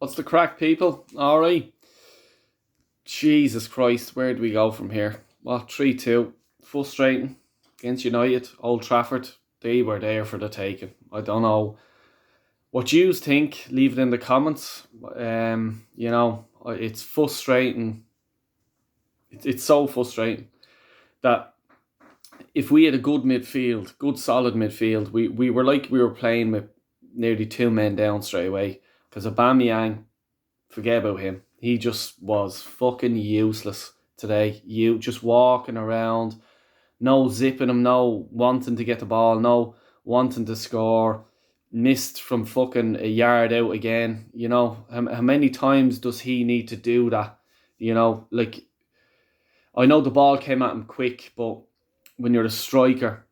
What's the crack, people? All right. Jesus Christ, where do we go from here? Well, 3-2. Frustrating. Against United, Old Trafford. They were there for the taking. I don't know what you think. Leave it in the comments. It's frustrating. It's so frustrating that if we had a good midfield, good solid midfield, we were like we were playing with nearly two men down straight away. Because Aubameyang, forget about him. He just was fucking useless today. You just walking around, no zipping him, no wanting to get the ball, no wanting to score. Missed from fucking a yard out again. How many times does he need to do that? Like, I know the ball came at him quick, but when you're a striker,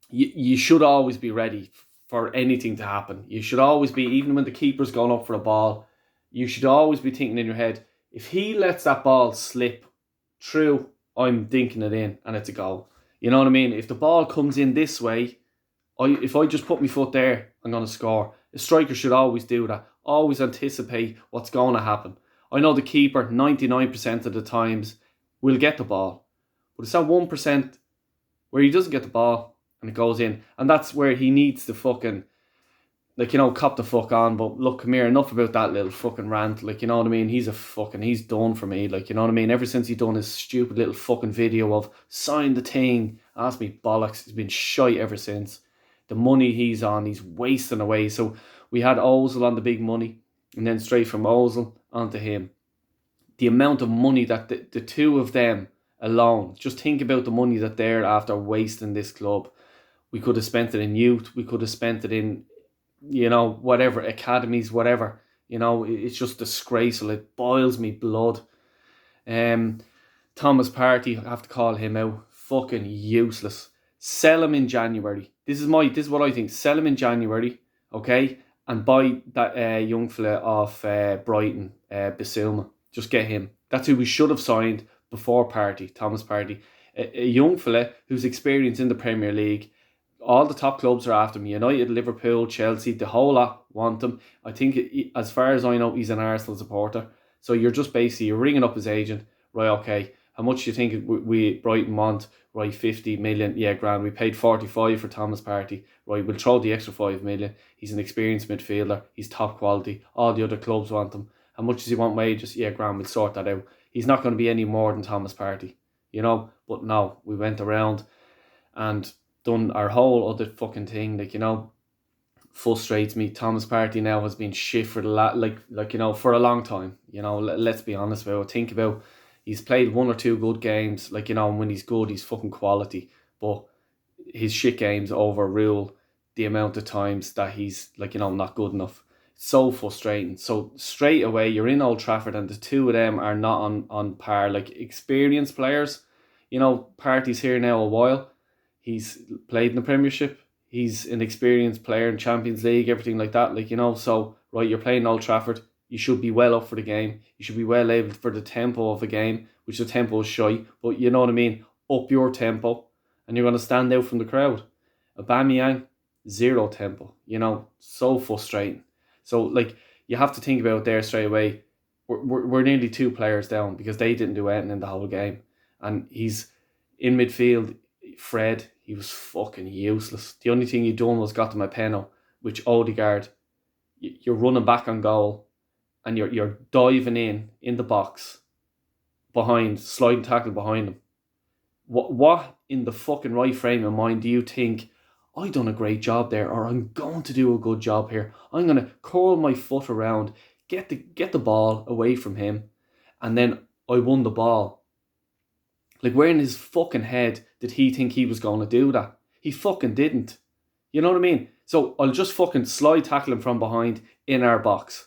you should always be ready for anything to happen. You should always be, even when the keeper's going up for a ball, you should always be thinking in your head, if he lets that ball slip through, I'm dinking it in and it's a goal. You know what I mean? If the ball comes in this way, if I just put my foot there, I'm going to score. A striker should always do that. Always anticipate what's going to happen. I know the keeper, 99% of the times, will get the ball. But it's that 1% where he doesn't get the ball and it goes in. And that's where he needs to fucking, cop the fuck on. But look, come here, enough about that little fucking rant. Like, you know what I mean? He's done for me. Like, you know what I mean? Ever since he done his stupid little fucking video of sign the thing, ask me bollocks, he's been shite ever since. The money he's on, he's wasting away. So we had Ozil on the big money, and then straight from Ozil onto him. The amount of money that the two of them alone, just think about the money that they're after wasting this club. We could have spent it in youth, we could have spent it in, whatever, academies, whatever. It's just disgraceful. It boils me blood. Thomas Partey, I have to call him out. Fucking useless. Sell him in January. This is what I think. Sell him in January, okay? And buy that young fella off Brighton, Bissouma. Just get him. That's who we should have signed before Partey, Thomas Partey. A young fella who's experienced in the Premier League. All the top clubs are after him. United, Liverpool, Chelsea, the whole lot want him. I think, as far as I know, he's an Arsenal supporter. So you're ringing up his agent. Right, okay. How much do you think we Brighton want? Right, 50 million. Yeah, grand. We paid 45 for Thomas Partey. Right, we'll throw the extra 5 million. He's an experienced midfielder. He's top quality. All the other clubs want him. How much does he want wages? Yeah, grand. We'll sort that out. He's not going to be any more than Thomas Partey. But no, we went around and done our whole other fucking thing. Frustrates me. Thomas Partey now has been shit for for a long time. Let's be honest about it. Think about, he's played one or two good games. And when he's good, he's fucking quality. But his shit games overrule the amount of times that he's not good enough. So frustrating. So straight away, you're in Old Trafford and the two of them are not on par. Like, experienced players. Partey's here now a while. He's played in the Premiership. He's an experienced player in Champions League, everything like that. So, right, you're playing Old Trafford. You should be well up for the game. You should be well able for the tempo of a game, which the tempo is shy. But you know what I mean? Up your tempo. And you're going to stand out from the crowd. Aubameyang, zero tempo. So frustrating. So, you have to think about it there straight away. We're nearly two players down because they didn't do anything in the whole game. And he's in midfield. Fred, he was fucking useless. The only thing he done was got to my penalty, which Odegaard, you're running back on goal and you're diving in the box behind, sliding tackle behind him. What in the fucking right frame of mind do you think, I done a great job there, or I'm going to do a good job here? I'm going to curl my foot around, get the ball away from him, and then I won the ball. Where in his fucking head did he think he was going to do that? He fucking didn't. You know what I mean? So I'll just fucking slide tackle him from behind in our box.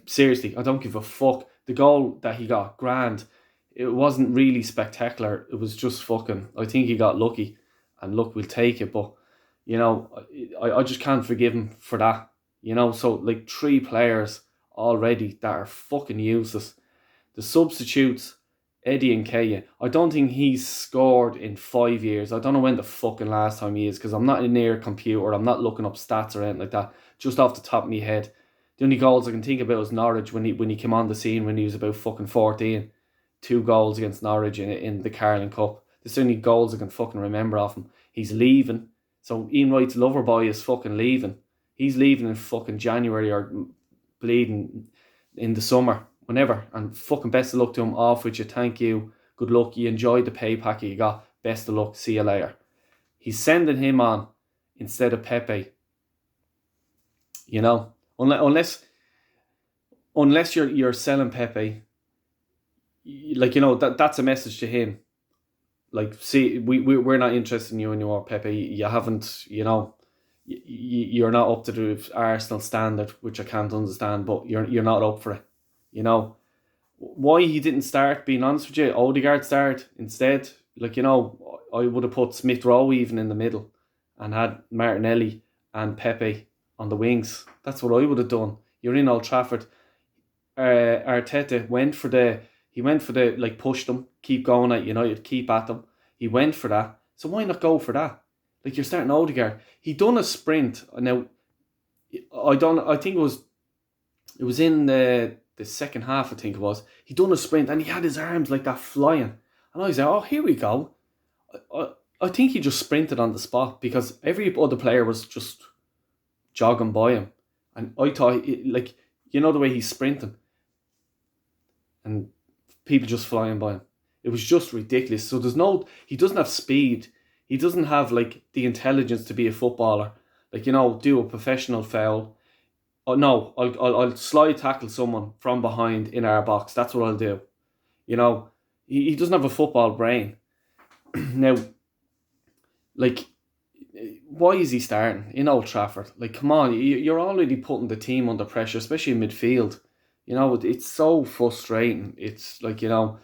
Seriously, I don't give a fuck. The goal that he got, grand. It wasn't really spectacular. It was just fucking, I think he got lucky. And look, we'll take it. But, I just can't forgive him for that. So 3 players already that are fucking useless. The substitutes, Eddie and Kaya, I don't think he's scored in 5 years. I don't know when the fucking last time he is, because I'm not near a computer. I'm not looking up stats or anything like that. Just off the top of my head, The only goals I can think about is Norwich when he came on the scene when he was about fucking 14. 2 goals against Norwich in the Carling Cup. There's the only goals I can fucking remember of him. He's leaving. So Ian Wright's lover boy is fucking leaving. He's leaving in fucking January or bleeding in the summer, whenever. And fucking best of luck to him. Off with you. Thank you. Good luck. You enjoyed the pay packet you got. Best of luck. See you later. He's sending him on instead of Pepe. You know, unless you're selling Pepe, like, you know, that's a message to him. Like, see, we're not interested in you anymore, Pepe. You haven't, you know, you're not up to the Arsenal standard, which I can't understand, but you're not up for it. You know, why he didn't start, being honest with you, Odegaard started instead. Like, you know, I would have put Smith Rowe even in the middle and had Martinelli and Pepe on the wings. That's what I would have done. You're in Old Trafford. Arteta he went for the, like, push them, keep going at United, keep at them. He went for that. So why not go for that? Like, you're starting Odegaard. He done a sprint. Now, I think it was in the second half, I think it was. He done a sprint and he had his arms like that flying. And I was like, oh, here we go. I think he just sprinted on the spot because every other player was just jogging by him. And I thought, like, you know the way he's sprinting and people just flying by him. It was just ridiculous. So he doesn't have speed. He doesn't have, like, the intelligence to be a footballer. Like, you know, do a professional foul. Oh no, I'll slide tackle someone from behind in our box. That's what I'll do. You know, he doesn't have a football brain. Now, like, why is he starting in Old Trafford? Like, come on, you're already putting the team under pressure, especially in midfield. You know, it's so frustrating. It's like, you know,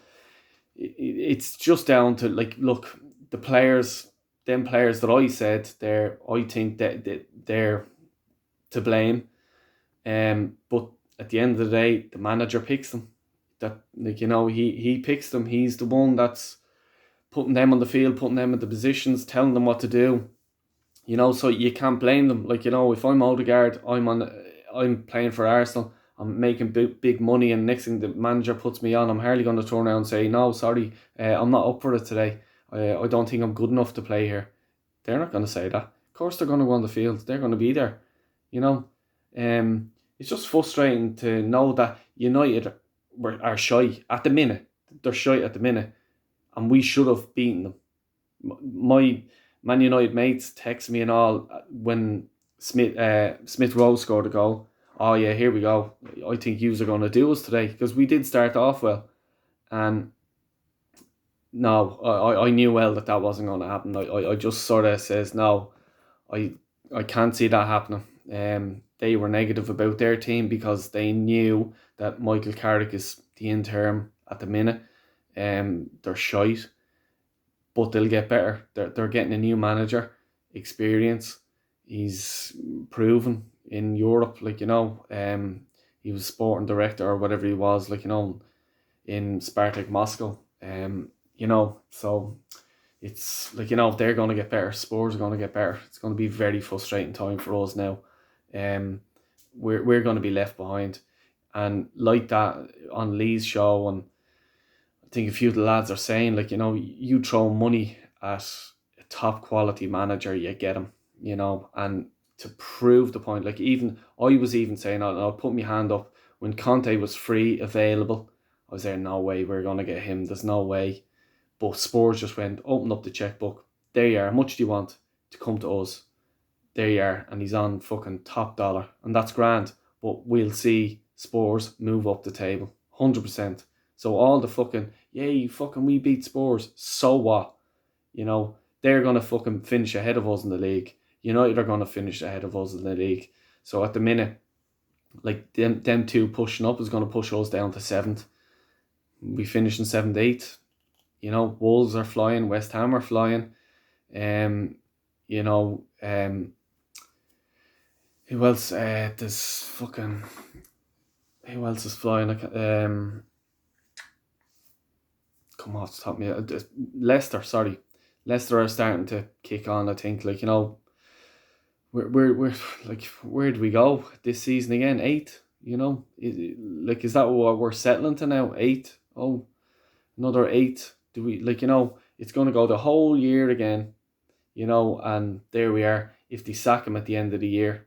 it's just down to, like, look, the players, them players that I said, I think that they're to blame. But at the end of the day, the manager picks them. That, like, you know, he picks them. He's the one that's putting them on the field, putting them in the positions, telling them what to do. You know, so you can't blame them. Like, you know, if I'm Odegaard, I'm playing for Arsenal, I'm making big money, and next thing the manager puts me on, I'm hardly going to turn around and say, no, sorry, I'm not up for it today. I don't think I'm good enough to play here. They're not going to say that. Of course they're going to go on the field. They're going to be there. You know, it's just frustrating to know that United are shy at the minute. They're shy at the minute, and we should have beaten them. My Man United mates text me and all when Smith Rowe scored a goal. Oh yeah, here we go. I think yous are going to do us today, because we did start off well, and no, I knew well that wasn't going to happen. I just sort of says no, I can't see that happening. They were negative about their team because they knew that Michael Carrick is the interim at the minute. They're shite, but they'll get better. They're getting a new manager, experience. He's proven in Europe, like, you know, he was sporting director or whatever he was, like, you know, in Spartak Moscow. You know, so it's like, you know, they're going to get better. Spurs are going to get better. It's going to be a very frustrating time for us now. We're going to be left behind, and like that on Lee's show, and I think a few of the lads are saying, like, you know, you throw money at a top quality manager, you get him, you know. And to prove the point, like, even I was even saying, I'll put my hand up when Conte was free available. I was there, no way we're going to get him. There's no way. But Spurs just went, open up the checkbook. There you are. How much do you want to come to us? There you are. And he's on fucking top dollar. And that's grand. But we'll see Spurs move up the table. 100%. So all the fucking, yay, fucking we beat Spurs. So what? You know, they're going to fucking finish ahead of us in the league. United are going to finish ahead of us in the league. So at the minute, like, them two pushing up is going to push us down to 7th. We finish in 7th, 8th. You know, Wolves are flying, West Ham are flying. You know, who else? There's fucking, who else is flying? Like, come on, stop me. Leicester are starting to kick on. I think, like, you know, we're like, where do we go this season again? 8th. Like, is that what we're settling to now? Eight? Oh, another eight. Do we, like, it's going to go the whole year again, and there we are. If they sack him at the end of the year,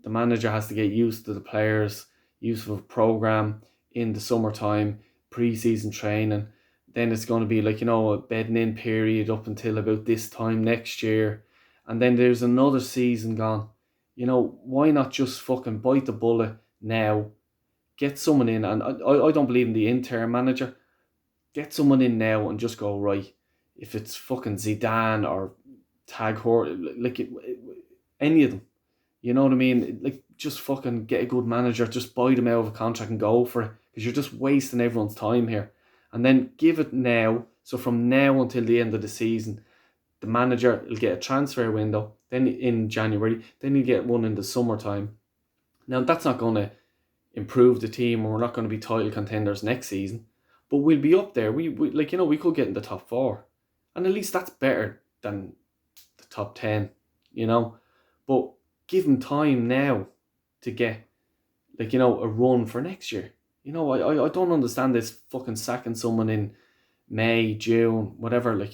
the manager has to get used to the players, use of a program in the summertime, pre-season training. Then it's going to be like, a bedding in period up until about this time next year. And then there's another season gone. Why not just fucking bite the bullet now, get someone in? And I don't believe in the interim manager. Get someone in now and just go, right. If it's fucking Zidane or Tag Hort, like any of them, you know what I mean? Like, just fucking get a good manager, just buy them out of a contract and go for it, because you're just wasting everyone's time here. And then give it now. So from now until the end of the season, the manager will get a transfer window. Then in January, then you get one in the summertime. Now that's not going to improve the team, or we're not going to be title contenders next season, but we'll be up there. We like, we could get in the top four, and at least that's better than the top 10. But give them time now to get, like, a run for next year. I don't understand this fucking sacking someone in May, June, whatever. Like,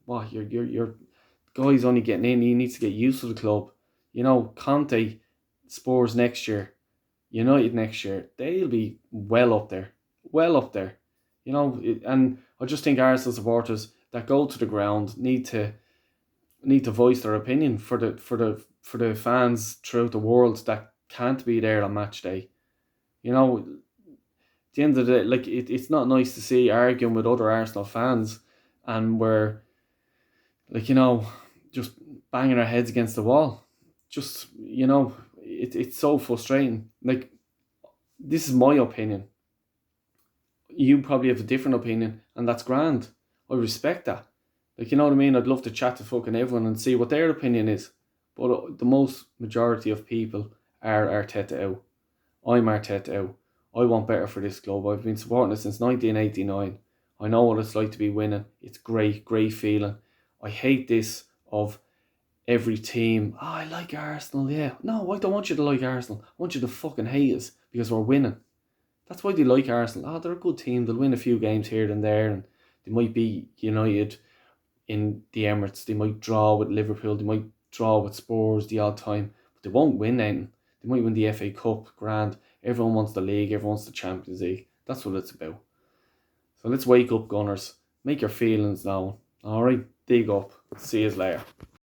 what, your guy's only getting in. He needs to get used to the club. Conte, Spurs next year, United next year, they'll be well up there, well up there. And I just think Arsenal supporters that go to the ground need to voice their opinion for the fans throughout the world that can't be there on match day. At the end of the day, like, it's not nice to see arguing with other Arsenal fans, and we're, like, just banging our heads against the wall. Just, it's so frustrating. Like, this is my opinion. You probably have a different opinion, and that's grand. I respect that. Like, you know what I mean? I'd love to chat to fucking everyone and see what their opinion is. But the most majority of people are Arteta out. I'm Arteta out. I want better for this club. I've been supporting it since 1989. I know what it's like to be winning. It's great, great feeling. I hate this of every team. Oh, I like Arsenal, yeah. No, I don't want you to like Arsenal. I want you to fucking hate us because we're winning. That's why they like Arsenal. Oh, they're a good team. They'll win a few games here and there, and they might be United in the Emirates. They might draw with Liverpool. They might draw with Spurs the odd time, but they won't win anything. They might win the FA Cup, grand. Everyone wants the league. Everyone wants the Champions League. That's what it's about. So let's wake up, Gunners. Make your feelings known. All right, dig up. See you later.